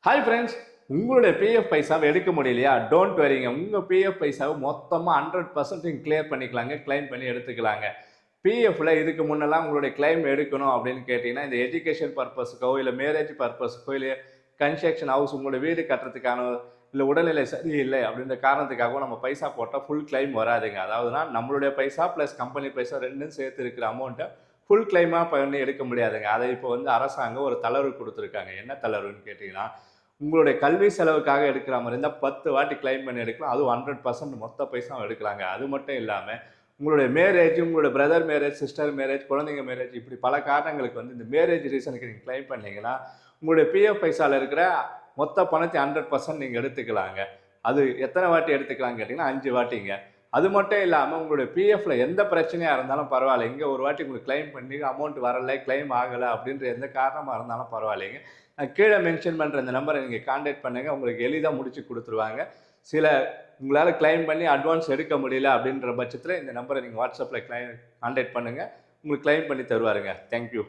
Hi friends, உங்களுடைய PF பைசாவை எடுக்க முடியலையா? டோன்ட் வரிங்க. உங்கள் பிஎஃப் பைசாவை மொத்தமாக 100% நீங்கள் கிளியர் பண்ணிக்கலாங்க, கிளைம் பண்ணி எடுத்துக்கலாங்க. பிஎஃப்ல இதுக்கு முன்னெல்லாம் உங்களுடைய கிளைம் எடுக்கணும் அப்படின்னு கேட்டிங்கன்னா, இந்த எஜுகேஷன் பர்பஸுக்கோ இல்லை மேரேஜ் பர்பஸுக்கோ இல்லை கன்ஸ்ட்ரக்ஷன் ஹவுஸ் உங்களுடைய வீடு கட்டுறதுக்கான இல்லை உடல்நிலை சரியில்லை அப்படின்ற காரணத்துக்காகவும் நம்ம பைசா போட்டால் ஃபுல் கிளைம் வராதுங்க. அதாவதுனா நம்மளுடைய பைசா ப்ளஸ் கம்பெனி பைசா ரெண்டும் சேர்த்து இருக்கிற அமௌண்ட்டை ஃபுல் கிளைமாக பண்ணி எடுக்க முடியாதுங்க. அதை இப்போ அரசாங்கம் ஒரு தளர்வு கொடுத்துருக்காங்க. என்ன தளர்வுன்னு கேட்டிங்கன்னா, உங்களுடைய கல்வி செலவுக்காக எடுக்கிற மாதிரி இருந்தால் 10 வாட்டி கிளைம் பண்ணி எடுக்கலாம். அதுவும் 100% மொத்த பைசாவும் எடுக்கலாங்க. அது மட்டும் இல்லாமல் உங்களுடைய மேரேஜ், உங்களுடைய பிரதர் மேரேஜ், சிஸ்டர் மேரேஜ், குழந்தைங்க மேரேஜ், இப்படி பல காரணங்களுக்கு இந்த மேரேஜ் ரீசனுக்கு நீங்கள் கிளைம் பண்ணீங்கன்னா உங்களுடைய பிஎஃப் பைசாவில் இருக்கிற மொத்த பணத்தை 100% நீங்கள் எடுத்துக்கலாங்க. அது எத்தனை வாட்டி எடுத்துக்கலாம்னு கேட்டிங்கன்னா 5 வாட்டிங்க. அது மட்டும் இல்லாமல் உங்களுடைய பிஎஃப்ல எந்த பிரச்சனையாக இருந்தாலும் பரவாயில்ல, இங்கே ஒரு வாட்டி உங்களுக்கு கிளைம் பண்ணி அமௌண்ட் வரலை, கிளைம் ஆகலை அப்படின்ற எந்த காரணமாக இருந்தாலும் பரவாயில்லைங்க, கீழே மென்ஷன் பண்ணுற இந்த நம்பரை நீங்கள் கான்டாக்ட் பண்ணுங்கள். உங்களுக்கு எளிதாக முடிச்சு கொடுத்துருவாங்க. சில உங்களால் கிளைம் பண்ணி அட்வான்ஸ் எடுக்க முடியல அப்படின்ற பட்சத்தில் இந்த நம்பரை நீங்கள் வாட்ஸ்அப்பில் கான்டாக்ட் பண்ணுங்கள். உங்களுக்கு கிளைம் பண்ணி தருவாருங்க. தேங்க்யூ.